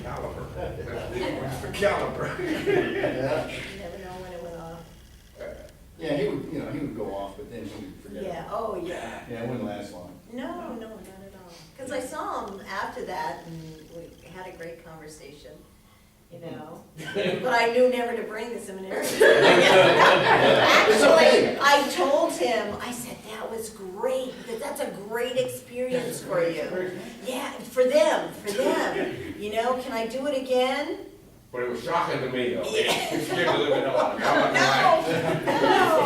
Caliber. What's the caliber? Yeah. You never know when it went off. Yeah, he would, he would go off, but then he would forget. Yeah, oh, yeah. Yeah, it wouldn't last long. No, not at all. Because I saw him after that and we had a great conversation, you know? But I knew never to bring the seminary. Actually, I told him, I said, that was great, because that's a great experience for you. Yeah, for them, you know, can I do it again? But it was shocking to me though. You scared to live in a lot. No,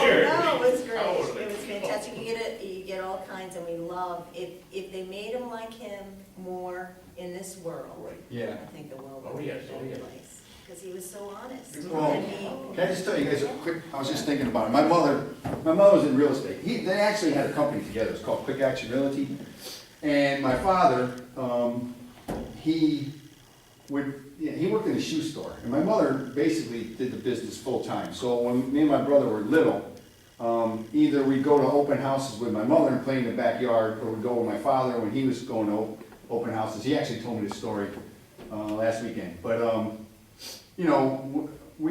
it was great, it was fantastic, you get all kinds, and we love, if they made him like him more in this world, Yeah. I think the world Oh, would be a yes, oh, better yes. place, because he was so honest. Well, And he- can I just tell you guys a quick, I was just thinking about it. My mother was in real estate. They actually had a company together. It's called Quick Action Realty. And my father, he worked in a shoe store. And my mother basically did the business full time. So when me and my brother were little, either we'd go to open houses with my mother and play in the backyard, or we'd go with my father when he was going to open houses. He actually told me this story last weekend. But we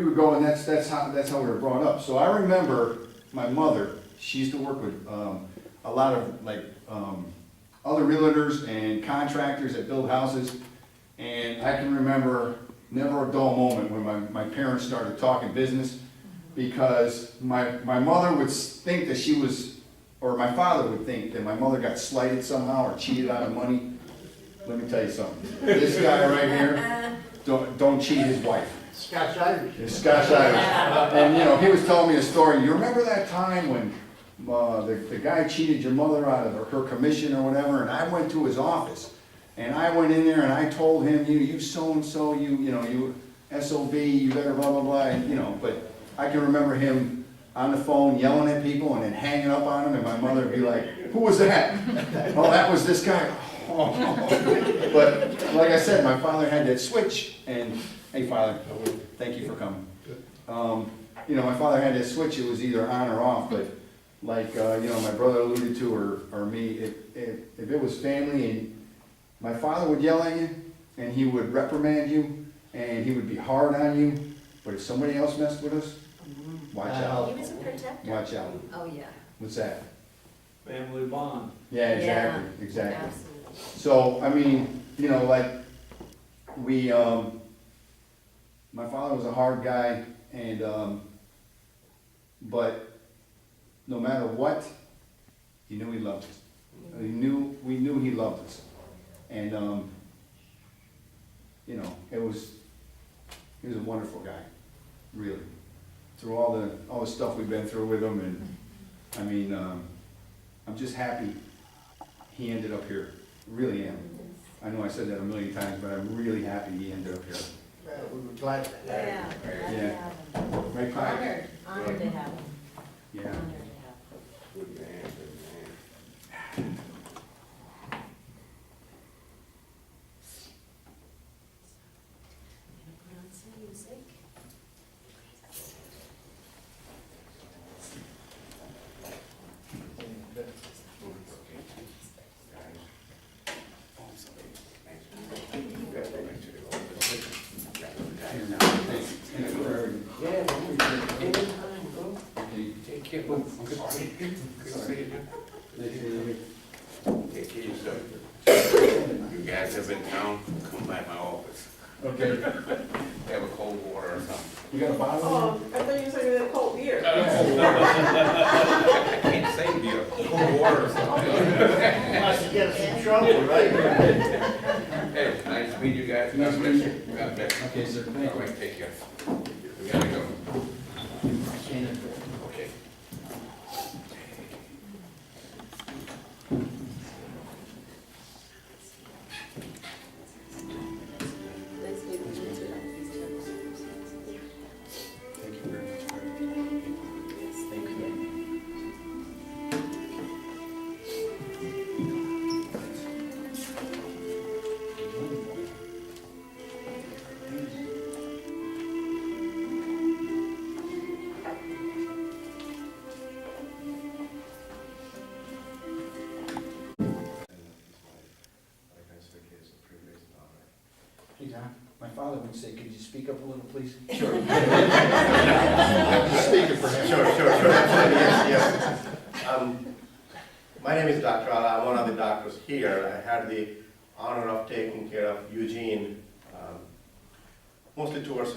would go, and that's how we were brought up. So I remember my mother. She used to work with a lot of other realtors and contractors that build houses, and I can remember never a dull moment when my parents started talking business, because my mother would think that she was, or my father would think that my mother got slighted somehow or cheated out of money. Let me tell you something. This guy right here, don't cheat his wife. Scotch Irish. It's Scotch Irish. And he was telling me a story. You remember that time when the guy cheated your mother out of her commission or whatever, and I went to his office, and I went in there and I told him, you so-and-so, you SOB, you better blah, blah, blah, and, but I can remember him on the phone yelling at people and then hanging up on them, and my mother would be like, who was that? Oh, that was this guy. But like I said, my father had that switch, and hey, Father, thank you for coming. My father had that switch. It was either on or off, but like my brother alluded to, or me, if it was family, and my father would yell at you, and he would reprimand you, and he would be hard on you, but if somebody else messed with us, watch out. He was a protector. Watch out. Oh, yeah. What's that? Family bond. Yeah, exactly, exactly. Absolutely. So, I mean, we, my father was a hard guy, and, but no matter what, he knew he loved us. We knew he loved us. And, he was a wonderful guy, really. Through all the stuff we've been through with him, and, I mean, I'm just happy he ended up here. Really am. I know I said that a million times, but I'm really happy he ended up here. We were glad to have Yeah, you. glad to Yeah. have him. Right, Pi? Honored to have him. Yeah. Honored to have him. Good man, good man. Gonna put on some music. Take care. Good to see you. Take care of yourself. You guys have been down, come by my office. Okay. Have a cold water or something. You got a bottle? Oh, I thought you said you had cold beer. I can't say beer, cold water or something. Must get us in trouble, right? Hey, nice to meet you guys. Nice to meet you. God bless. Okay, sir, thank All you. right, take care. We gotta go. Okay. Let's leave it to Thank you very much. Thank you. Hey, Doc, my father would say, could you speak up a little, please? Sure. Speaking for him. Sure, absolutely, yes. My name is Dr. Ala, I'm one of the doctors here. I had the honor of taking care of Eugene, mostly towards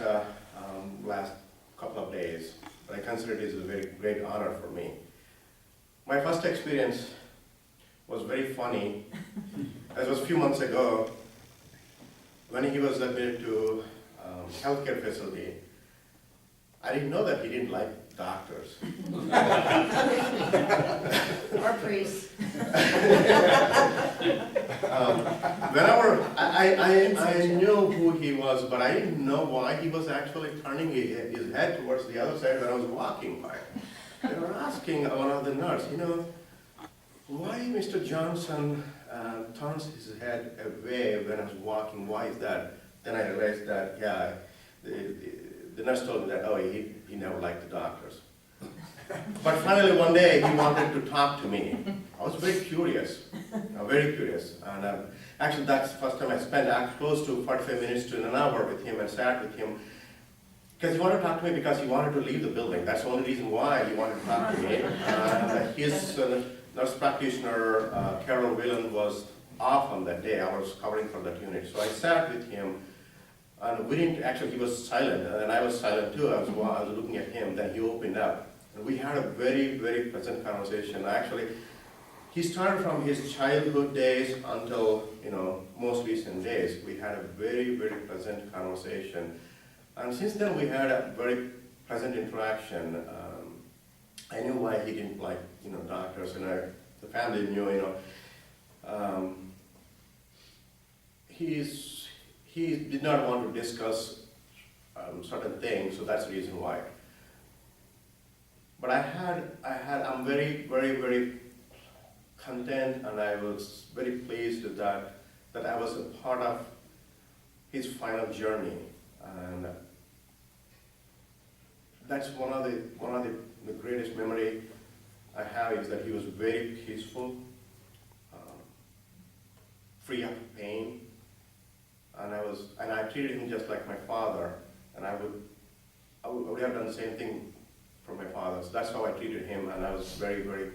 last couple of days, but I consider it is a very great honor for me. My first experience was very funny. It was a few months ago when he was admitted to healthcare facility. I didn't know that he didn't like doctors. Or priests. Whenever I knew who he was, but I didn't know why he was actually turning his head towards the other side when I was walking by. They were asking one of the nurses, why Mr. Johnson turns his head away when I was walking? Why is that? Then I realized that, yeah, the nurse told me that, oh, he never liked the doctors. But finally one day he wanted to talk to me. I was very curious, very curious. And actually that's the first time I spent close to 45 minutes to an hour with him and sat with him. Because he wanted to talk to me because he wanted to leave the building. That's the only reason why he wanted to talk to me. His nurse practitioner, Carol Whelan, was off on that day. I was covering for that unit. So I sat with him, and we didn't, actually he was silent, and I was silent too. I was looking at him, then he opened up. And we had a very, very pleasant conversation. Actually, he started from his childhood days until, most recent days. We had a very, very pleasant conversation. And since then we had a very pleasant interaction. I knew why he didn't like, doctors, and the family knew, he did not want to discuss certain things, so that's the reason why. But I'm very, very, very content, and I was very pleased that I was a part of his final journey, and that's one of the greatest memory I have is that he was very peaceful, free of pain, and I treated him just like my father, and I would have done the same thing for my father. So that's how I treated him, and I was very, very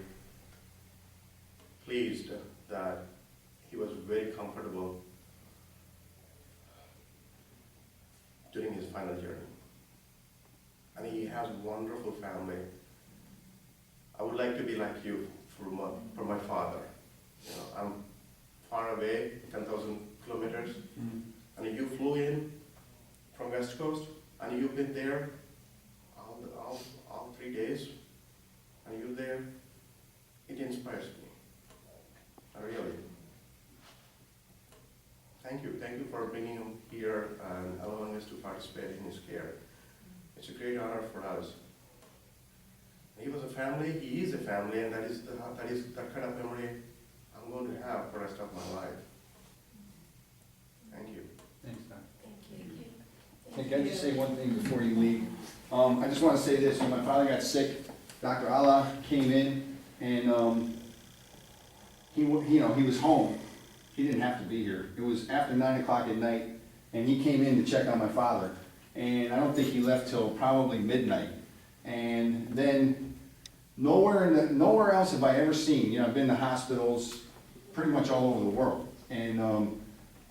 pleased that he was very comfortable during his final journey. And he has a wonderful family. I would like to be like you for my father. I'm far away, 10,000 kilometers, and you flew in from West Coast, and you've been there all 3 days, and you're there. It inspires me. Really. Thank you for bringing him here and allowing us to participate in his care. It's a great honor for us. He was a family, he is a family, and that is that kind of memory I'm going to have for the rest of my life. Thank you. Thanks, Doc. Thank you. Hey, can I just say one thing before you leave? I just want to say this, when my father got sick, Dr. Ala came in, and he was home. He didn't have to be here. It was after 9 o'clock at night, and he came in to check on my father. And I don't think he left till probably midnight. And then nowhere else have I ever seen, I've been to hospitals pretty much all over the world. And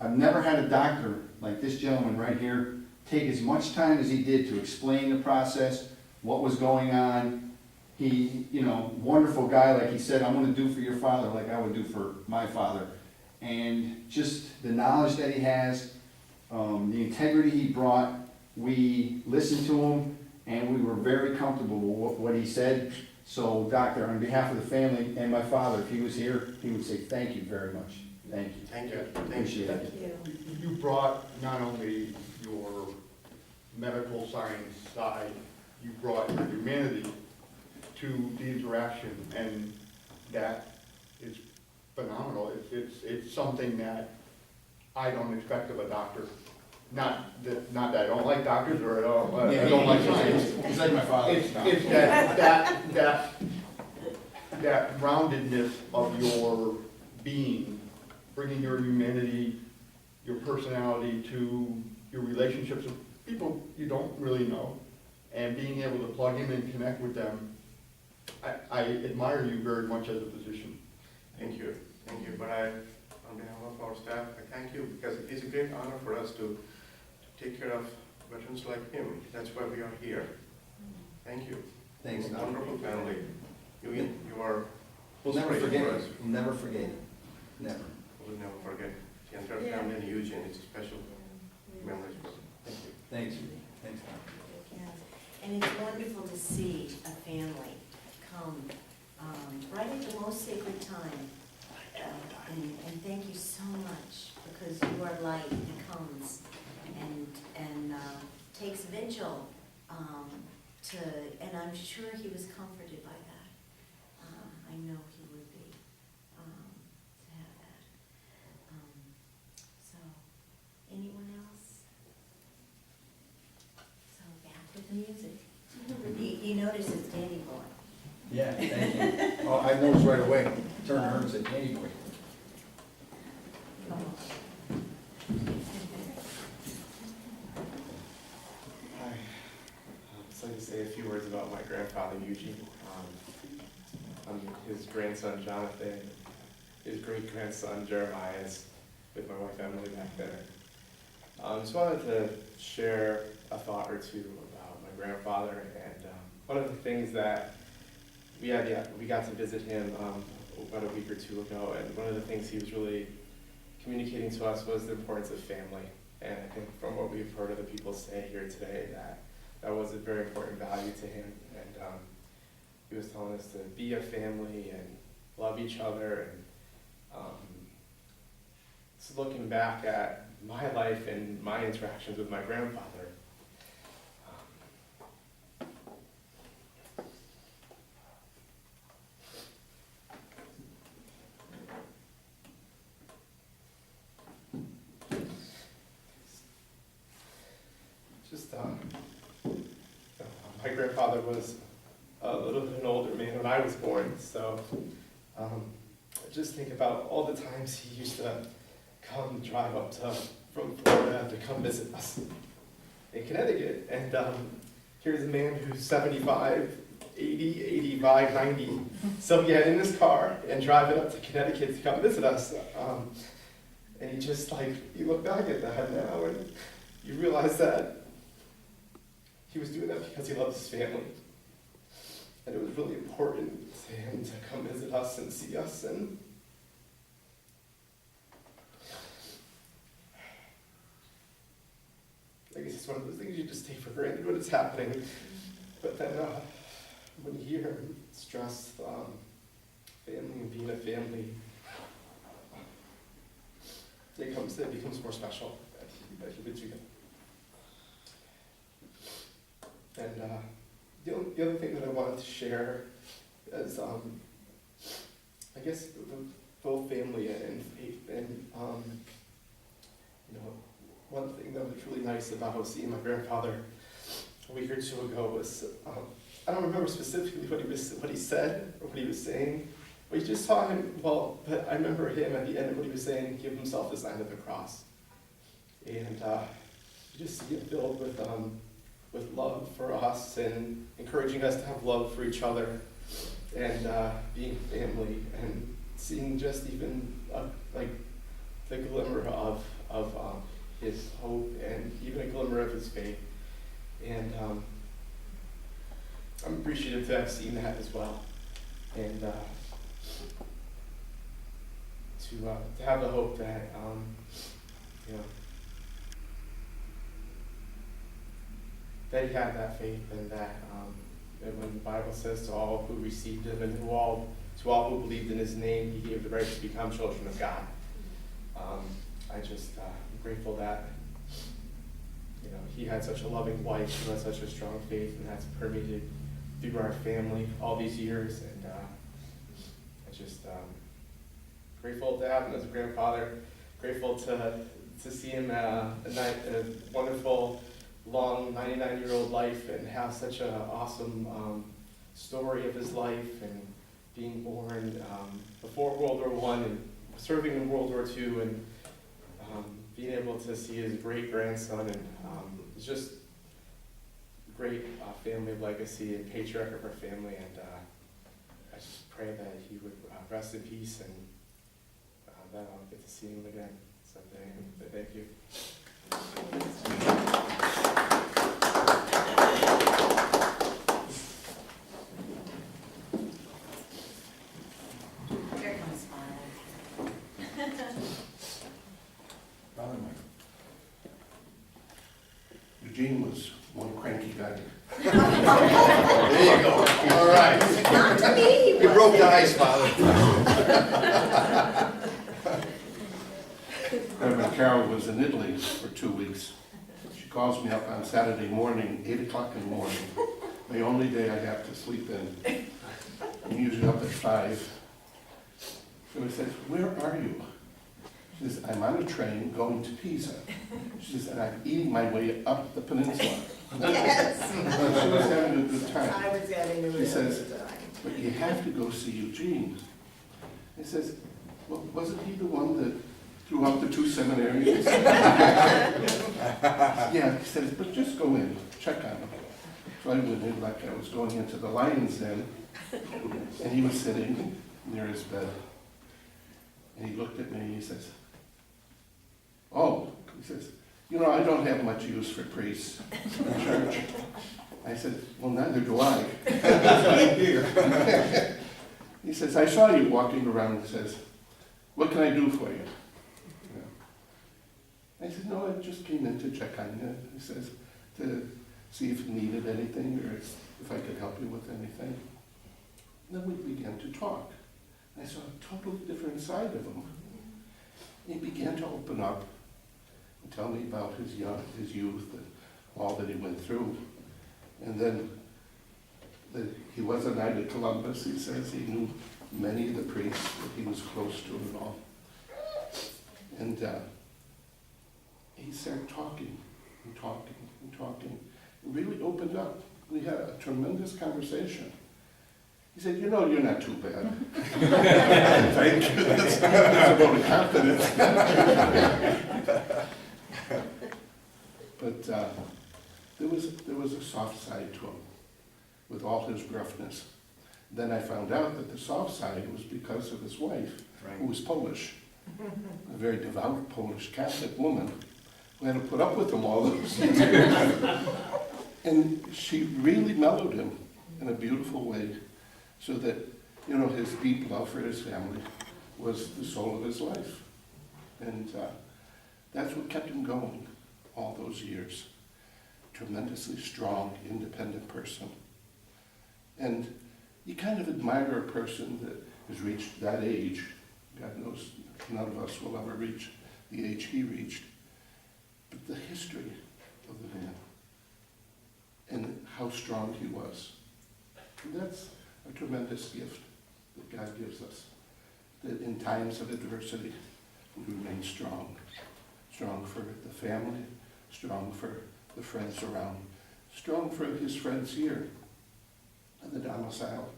I've never had a doctor like this gentleman right here take as much time as he did to explain the process, what was going on. He, wonderful guy, like he said, I'm gonna do for your father like I would do for my father. And just the knowledge that he has, the integrity he brought, we listened to him, and we were very comfortable with what he said. So, Doctor, on behalf of the family and my father, if he was here, he would say thank you very much. Thank you. Thank you. Appreciate it. Thank you. You brought not only your medical science side, you brought your humanity to the interaction, and that is phenomenal. It's something that I don't expect of a doctor. Not that I don't like doctors or I don't like science. He's like my father. It's that roundedness of your being, bringing your humanity your personality to your relationships with people you don't really know, and being able to plug in and connect with them. I admire you very much as a physician. Thank you, but on behalf of our staff, I thank you, because it is a great honor for us to take care of veterans like him. That's why we are here. Thank you. Thanks, You're a Doc. wonderful family. You are, We'll never Great forget for it. us. We'll never forget it. Never. we'll never forget. The entire Yeah. family in Eugene, it's a special memory for us. Thank you. Thanks. Thanks, Doc. Yeah. And it's wonderful to see a family come right at the most sacred time. And thank you so much, because you are light that comes and takes vigil and I'm sure he was comforted by that. I know he would be, to have that. So, anyone else? So back with the music. You notice it's Danny Boy. Yeah, thank you. Oh, I noticed right away. Turned to her and said, Danny boy. Hi. I'd just like to say a few words about my grandfather Eugene. I'm his grandson Jonathan, his great-grandson Jeremiah is with my wife Emily back there. Just wanted to share a thought or two about my grandfather, and one of the things that we got to visit him about a week or two ago, and one of the things he was really communicating to us was the importance of family. And I think from what we've heard other people say here today, that was a very important value to him. And he was telling us to be a family and love each other. And just looking back at my life and my interactions with my grandfather, my grandfather was a little bit an older man when I was born, so I just think about all the times he used to come drive up from Florida to come visit us in Connecticut. And here's a man who's 75, 80, 85, 90, still getting in his car and driving up to Connecticut to come visit us. And you just you look back at that now and you realize that he was doing that because he loved his family. And it was really important to him to come visit us and see us. And I guess it's one of those things you just take for granted when it's happening. But then when you hear him stress family and being a family, it becomes more special that he would do that. And the other thing that I wanted to share is, I guess, both family and faith. And, one thing that was really nice about seeing my grandfather a week or two ago was, I don't remember specifically what he said or what he was saying, but you just saw him, but I remember him at the end of what he was saying, give himself the sign of the cross. And you just see him filled with love for us and encouraging us to have love for each other and being family and seeing just even the glimmer of his hope and even a glimmer of his faith. And I'm appreciative to have seen that as well. And to have the hope that, that he had that faith, and that when the Bible says to all who received him and to all who believed in his name, he gave the right to become children of God. I'm grateful that he had such a loving wife who had such a strong faith, and that's permeated through our family all these years. And grateful to have him as a grandfather, grateful to see him a wonderful, long 99-year-old life and have such an awesome story of his life and being born before World War I and serving in World War II and being able to see his great grandson, and it's just great family legacy and patriarch of our family, and I just pray that he would rest in peace, and that I'll get to see him again someday. So thank you. Here comes Father. Brother Mike. Eugene was one cranky guy. There you go. All right. Not to me, We broke the ice, Father. Reverend Carol was in Italy for 2 weeks. She calls me up on Saturday morning, 8 o'clock in the morning, the only day I have to sleep in. I'm usually up at 5. So I said, "Where are you?" She says, "I'm on a train going to Pisa." She says, "And I'm eating my way up the peninsula." Yes. She was having a good time. I was having a She really says, good time. "But you have to go see Eugene." I says, "Well, wasn't he the one that threw out the 2 seminarians?" Yeah, he says, "But just go in, check on him." So I went in like I was going into the lion's den, and he was sitting near his bed. And he looked at me and he says, "Oh," he says, "you know, I don't have much use for priests in church." I said, "Well, neither do I." He says, "I saw you walking around," and says, "What can I do for you?" I said, "No, I just came in to check on you." He says, "To see if you needed anything or if I could help you with anything." And then we began to talk. I saw a totally different side of him. He began to open up and tell me about his youth and all that he went through. And then he was a Knight of Columbus. He says he knew many of the priests that he was close to and all. And he started talking and talking and talking. It really opened up. We had a tremendous conversation. He said, "You know, you're not too bad." Thank you. That's a vote of confidence. But there was a soft side to him, with all his gruffness. Then I found out that the soft side was because of his wife, who was Polish, a very devout Polish Catholic woman, who had to put up with him all those years. And she really mellowed him in a beautiful way, so that, you know, his deep love for his family was the soul of his life. And that's what kept him going all those years. Tremendously strong, independent person. And you kind of admire a person that has reached that age. God knows none of us will ever reach the age he reached. But the history of the man and how strong he was. And that's a tremendous gift that God gives us. That in times of adversity, we remain strong. Strong for the family, strong for the friends around, strong for his friends here at the domicile,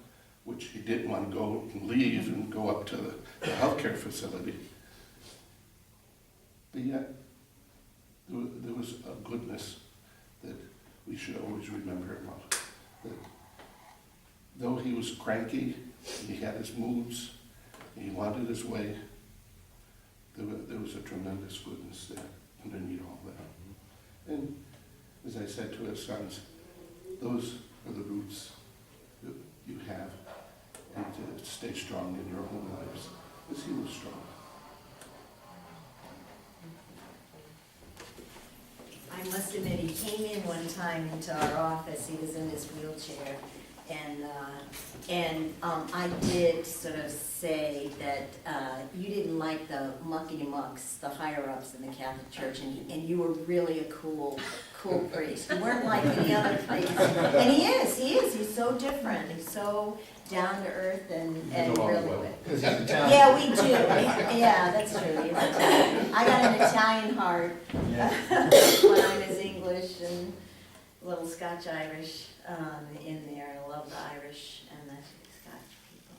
which he didn't want to go and leave and go up to the healthcare facility. But yet, there was a goodness that we should always remember about. That though he was cranky, he had his moods, he wanted his way, there was a tremendous goodness there underneath all that. And as I said to his sons, those are the roots that you have, and to stay strong in your own lives, as he was strong. I must admit, he came in one time into our office, he was in his wheelchair, and I did sort of say that you didn't like the muckety-mucks, the higher-ups in the Catholic Church, and you were really a cool priest. You weren't like any other priest. And he is, he's so different, he's so down to earth and really good. Because he's Italian. Yeah, we do, yeah, that's true, he's Italian. I got an Italian heart, when I was English and a little Scotch-Irish in there, and I love the Irish and the Scotch people.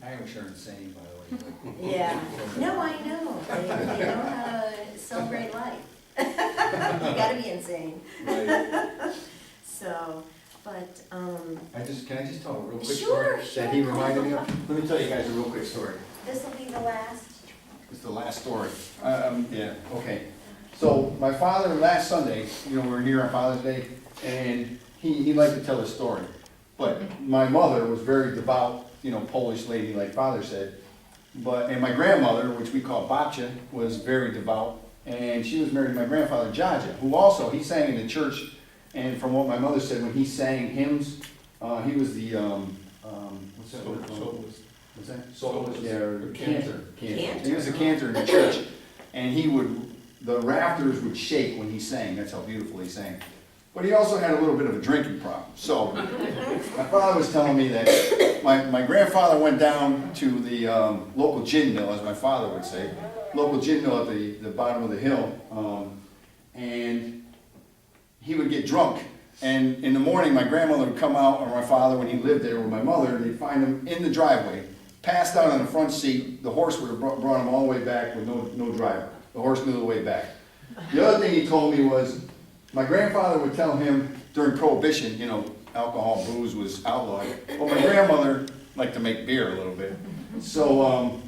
Irish are insane, by the way. Yeah, no, I know, they know how to celebrate life. You gotta be insane, Right. so, but, Can I just tell a real quick Sure, story that he reminded me of? Let me tell you guys a real quick story. this'll be the last. It's the last story. Yeah, okay. So my father, last Sunday, we were here on Father's Day, and he liked to tell a story. But my mother was very devout, Polish lady, like father said. And my grandmother, which we call Babcia, was very devout. And she was married to my grandfather, Jaja, who also, he sang in the church. And from what my mother said, when he sang hymns, he was the, what's that word? Soloist. What's that? Soloist. Yeah, or Or cantor. Cantor. He was a cantor in the church. And the rafters would shake when he sang, that's how beautiful he sang. But he also had a little bit of a drinking problem. So, my father was telling me that my grandfather went down to the local gin mill, as my father would say, local gin mill at the bottom of the hill, and he would get drunk. And in the morning, my grandmother would come out, or my father, when he lived there with my mother, and they'd find him in the driveway, passed out on the front seat. The horse would have brought him all the way back with no driver. The horse knew the way back. The other thing he told me was, my grandfather would tell him during Prohibition, alcohol, booze was outlawed. But my grandmother liked to make beer a little bit. So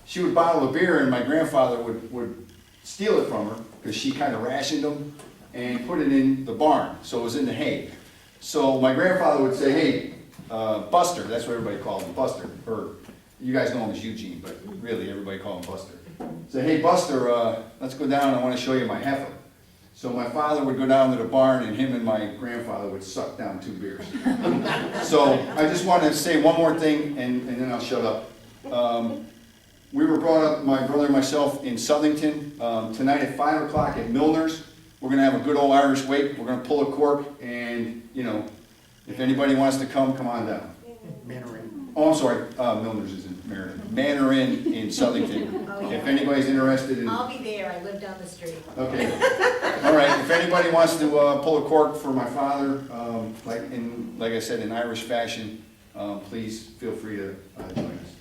she would bottle the beer, and my grandfather would steal it from her, because she kind of rationed them, and put it in the barn, so it was in the hay. So my grandfather would say, hey, Buster, that's what everybody called him, Buster, or you guys know him as Eugene, but really everybody called him Buster. Say, hey Buster, let's go down, I want to show you my heifer. So my father would go down to the barn, and him and my grandfather would suck down 2 beers. So I just wanted to say one more thing, and then I'll shut up. We were brought up, my brother and myself, in Southington, tonight at 5 o'clock at Milner's. We're gonna have a good old Irish wake, we're gonna pull a cork, and, if anybody wants to come on down. Oh, I'm sorry, Milner's is in Meriden. Manor Inn in Southington. Oh, yeah. If anybody's interested in. I'll be there, I live down the street. Okay, all right, if anybody wants to pull a cork for my father, like I said, in Irish fashion, please feel free to join us.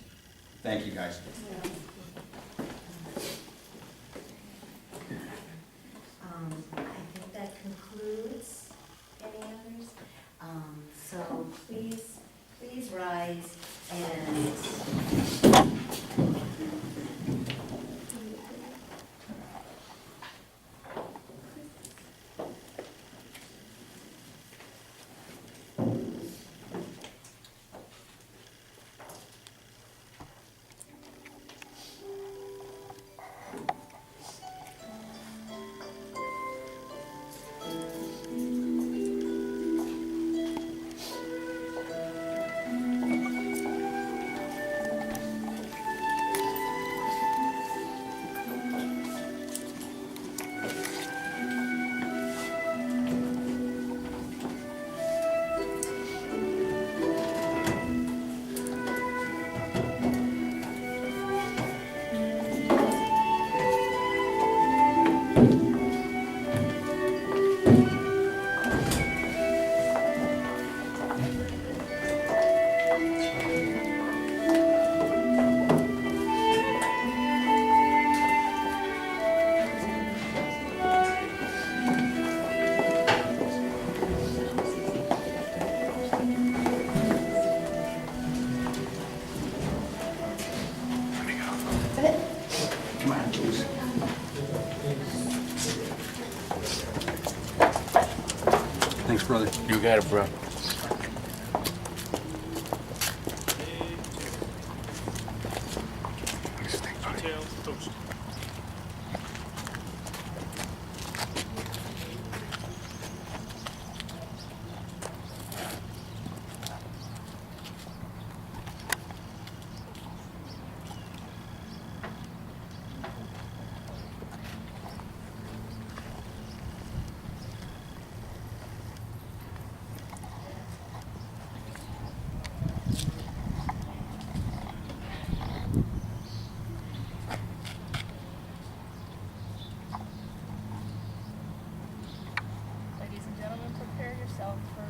Thank you, guys. I think that concludes. Any others? So please rise and. Come on, Jules. Thanks, brother. You got it, bro. Ladies and gentlemen, prepare yourself for